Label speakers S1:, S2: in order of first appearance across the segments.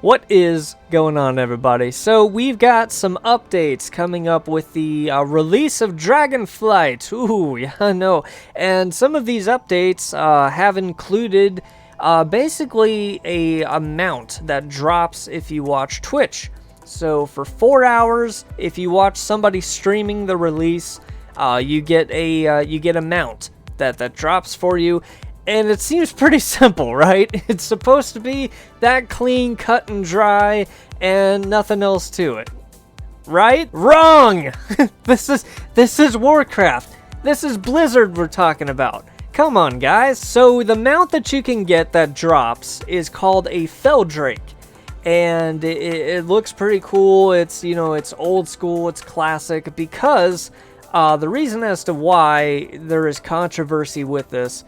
S1: What is going on, everybody? So we've got some updates coming up with the release of Dragonflight. Ooh, yeah, I know. And some of these updates have included basically a amount that drops if you watch Twitch. So for 4 hours, if you watch somebody streaming the release, you get a mount that drops for you. And it seems pretty simple, right? It's supposed to be that clean, cut and dry, and nothing else to it. Right? Wrong! This is Warcraft. This is Blizzard we're talking about. Come on, guys. So the mount that you can get that drops is called a Fel Drake. And it looks pretty cool. It's, you know, it's old school, it's classic, because the reason as to why there is controversy with this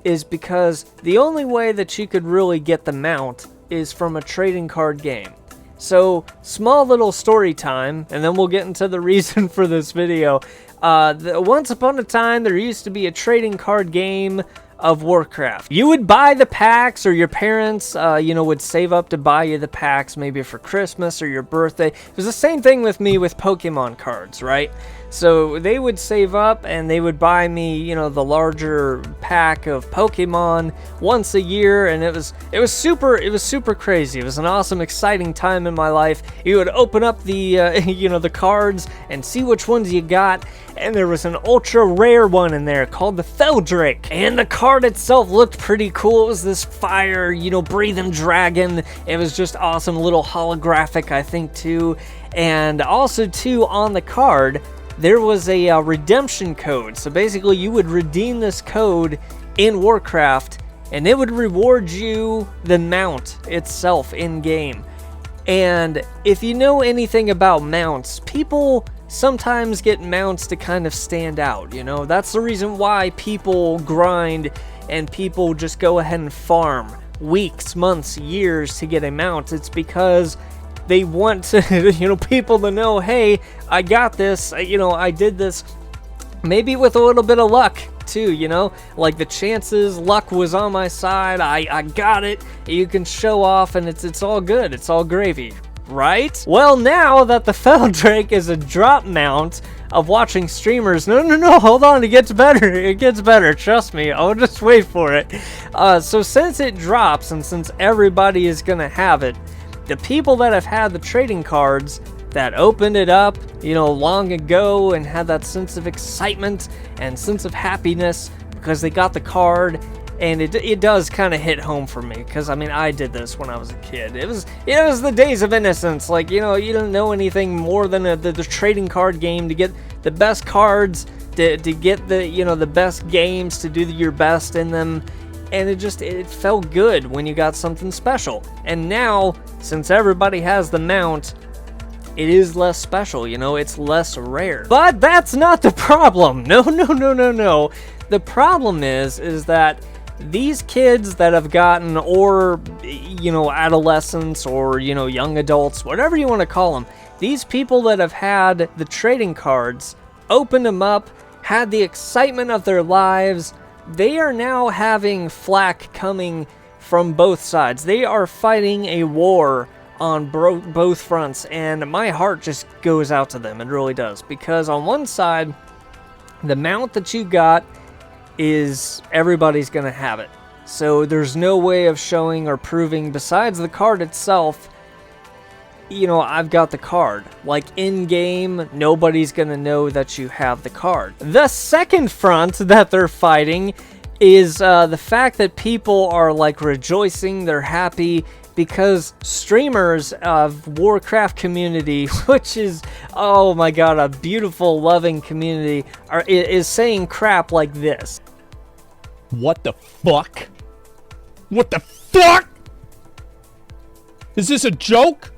S1: is because the only way that you could really get the mount is from a trading card game. So, small little story time, and then we'll get into the reason for this video. Once upon a time, there used to be a trading card game of Warcraft. You would buy the packs, or your parents, would save up to buy you the packs, maybe for Christmas or your birthday. It was the same thing with me with Pokemon cards, right? So they would save up and they would buy me, the larger pack of Pokemon once a year, and it was super crazy. It was an awesome, exciting time in my life. You would open up the the cards and see which ones you got, and there was an ultra rare one in there called the Fel Drake. And the card itself looked pretty cool. It was this fire, breathing dragon. It was just awesome, little holographic, I think, too. And also too, on the card there was a redemption code. So basically you would redeem this code in Warcraft and it would reward you the mount itself in game. And if you know anything about mounts, people sometimes get mounts to kind of stand out, That's the reason why people grind and people just go ahead and farm weeks, months, years to get a mount. It's because they want to, people to know, hey, I got this, I did this, maybe with a little bit of luck too, like the chances, luck was on my side, I got it, you can show off, and it's all good, it's all gravy, right? Well, now that the Fel Drake is a drop mount of watching streamers, no, hold on, it gets better, trust me, I'll just wait for it. So since it drops, and since everybody is gonna have it, the people that have had the trading cards that opened it up, long ago and had that sense of excitement and sense of happiness because they got the card, and it does kind of hit home for me because, I did this when I was a kid. It was the days of innocence. Like, you didn't know anything more than the trading card game to get the best cards, to get the best games, to do your best in them. And it felt good when you got something special. And now, since everybody has the mount, it is less special, it's less rare. But that's not the problem. No. The problem is that these kids that have gotten, or, adolescents, or, young adults, whatever you want to call them, these people that have had the trading cards, opened them up, had the excitement of their lives, they are now having flack coming from both sides. They are fighting a war on both fronts, and my heart just goes out to them. It really does. Because on one side, the mount that you got is everybody's going to have it. So there's no way of showing or proving, besides the card itself, I've got the card. Like, in-game, nobody's gonna know that you have the card. The second front that they're fighting is the fact that people are, like, rejoicing, they're happy, because streamers of Warcraft community, which is, oh my god, a beautiful, loving community, is saying crap like this.
S2: What the fuck? What the fuck? Is this a joke?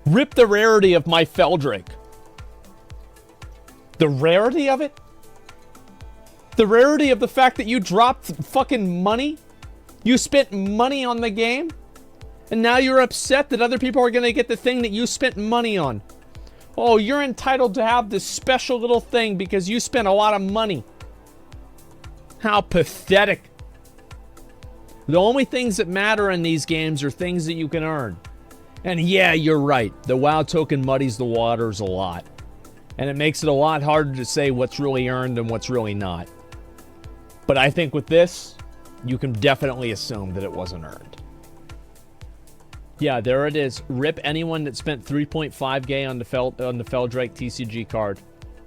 S2: Rip the rarity of my Fel Drake. The rarity of it? The rarity of the fact that you dropped fucking money? You spent money on the game? And now you're upset that other people are going to get the thing that you spent money on. Oh, you're entitled to have this special little thing because you spent a lot of money. How pathetic. The only things that matter in these games are things that you can earn. And yeah, you're right. The WoW token muddies the waters a lot. And it makes it a lot harder to say what's really earned and what's really not. But I think with this, you can definitely assume that it wasn't earned. Yeah, there it is. Rip anyone that spent 3.5k on the Feldrake TCG card.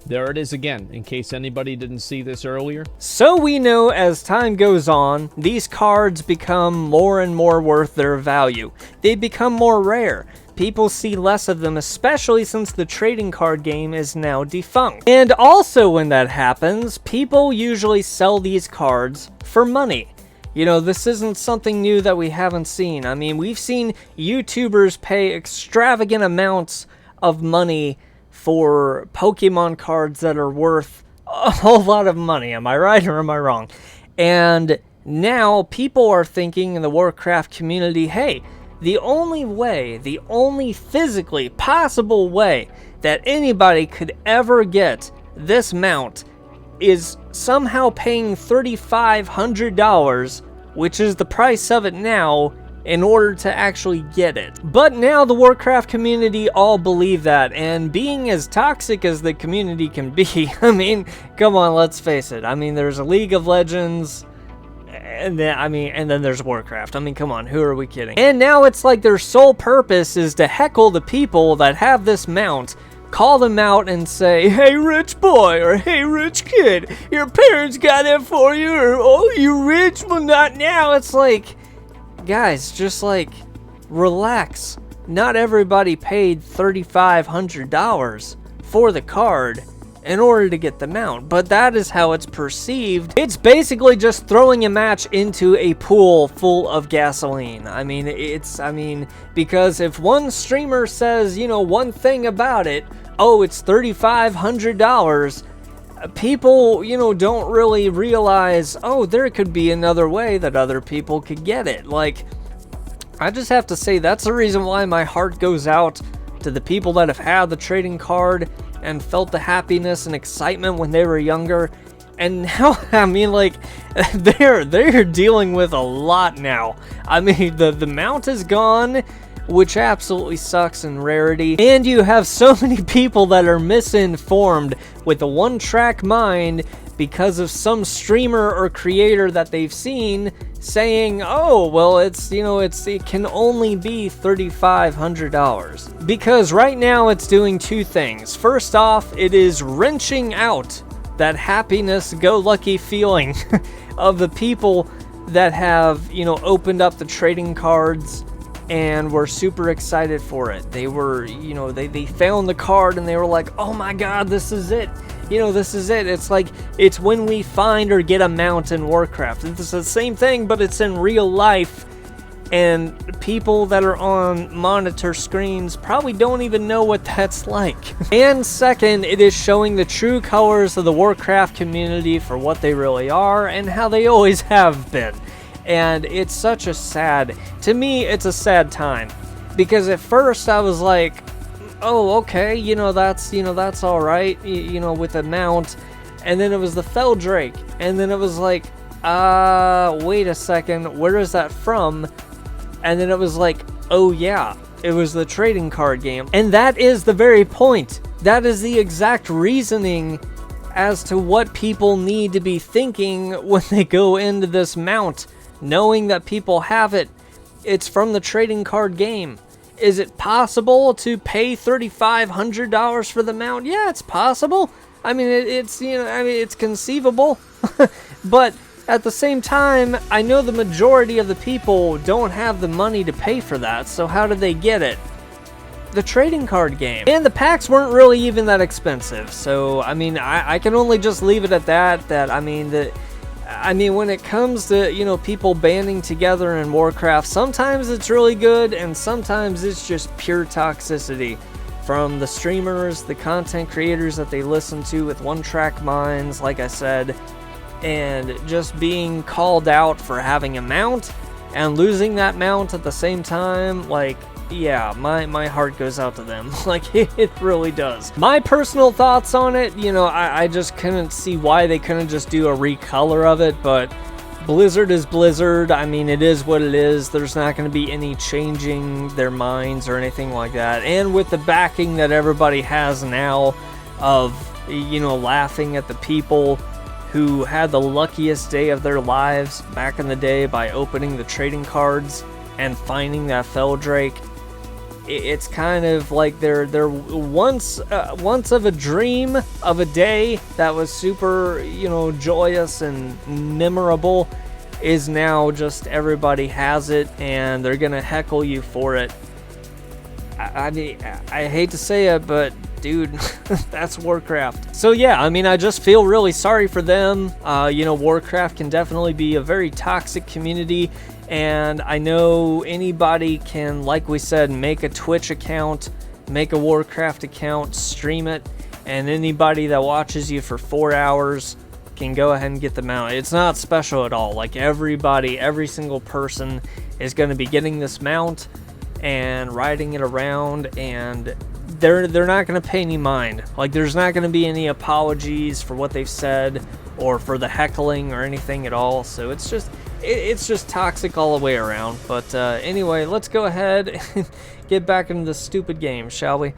S2: There it is again, in case anybody didn't see this earlier.
S1: So we know as time goes on, these cards become more and more worth their value. They become more rare. People see less of them, especially since the trading card game is now defunct. And also when that happens, people usually sell these cards for money. You know, this isn't something new that we haven't seen. I mean, we've seen YouTubers pay extravagant amounts of money for Pokemon cards that are worth a whole lot of money. Am I right or am I wrong? And now people are thinking in the Warcraft community, hey, the only physically possible way that anybody could ever get this mount is somehow paying $3,500, which is the price of it now, in order to actually get it. But now the Warcraft community all believe that, and being as toxic as the community can be, I mean, come on, let's face it. I mean, there's a League of Legends, and then there's Warcraft. I mean, come on, who are we kidding? And now it's like their sole purpose is to heckle the people that have this mount, call them out and say, hey rich boy, or hey rich kid, your parents got it for you, or oh you rich, well not now. It's like, guys, just like, relax. Not everybody paid $3,500 for the card in order to get the mount, but that is how it's perceived. It's basically just throwing a match into a pool full of gasoline. I mean, because if one streamer says, you know, one thing about it, oh, it's $3,500, people, you know, don't really realize, oh, there could be another way that other people could get it. Like, I just have to say, that's the reason why my heart goes out to the people that have had the trading card and felt the happiness and excitement when they were younger. And now, I mean, like, they're dealing with a lot now. I mean, the mount is gone, which absolutely sucks in rarity. And you have so many people that are misinformed with a one-track mind because of some streamer or creator that they've seen saying, oh, well, it's, you know, it can only be $3,500. Because right now it's doing two things. First off, it is wrenching out that happiness-go-lucky feeling of the people that have, you know, opened up the trading cards and were super excited for it. They were, you know, they found the card and they were like, oh my god, this is it. You know, this is it. It's like, it's when we find or get a mount in Warcraft. It's the same thing, but it's in real life. And people that are on monitor screens probably don't even know what that's like. And second, it is showing the true colors of the Warcraft community for what they really are and how they always have been. And it's such a sad, to me, it's a sad time. Because at first I was like, oh, okay, you know, that's all right, you know, with a mount. And then it was the Fel Drake. And then it was like, wait a second, where is that from? And then it was like, oh yeah, it was the trading card game. And that is the very point. That is the exact reasoning as to what people need to be thinking when they go into this mount, knowing that people have it. It's from the trading card game. Is it possible to pay $3,500 for the mount? Yeah, it's possible. I mean, it's, you know, I mean, it's conceivable. But at the same time, I know the majority of the people don't have the money to pay for that. So how did they get it? The trading card game. And the packs weren't really even that expensive. So, I mean, I can only just leave it at that. I mean, when it comes to, you know, people banding together in Warcraft, sometimes it's really good, and sometimes it's just pure toxicity from the streamers, the content creators that they listen to with one-track minds, like I said, and just being called out for having a mount and losing that mount at the same time. Like, yeah, my heart goes out to them. Like, it really does. My personal thoughts on it, you know, I just couldn't see why they couldn't just do a recolor of it, but Blizzard is Blizzard. I mean, it is what it is. There's not going to be any changing their minds or anything like that. And with the backing that everybody has now of, you know, laughing at the people who had the luckiest day of their lives back in the day by opening the trading cards and finding that Fel Drake, it's kind of like they're once of a dream of a day that was super, you know, joyous and memorable is now just everybody has it and they're gonna heckle you for it. I mean, I hate to say it, but dude, that's Warcraft. So yeah, I mean, I just feel really sorry for them. You know, Warcraft can definitely be a very toxic community, and I know anybody can, like we said, make a Twitch account, make a Warcraft account, stream it, and anybody that watches you for 4 hours can go ahead and get the mount. It's not special at all. Like, everybody, every single person is going to be getting this mount and riding it around, and they're not going to pay any mind. Like, there's not going to be any apologies for what they've said or for the heckling or anything at all. So it's just toxic all the way around. But anyway, let's go ahead and get back into the stupid game, shall we?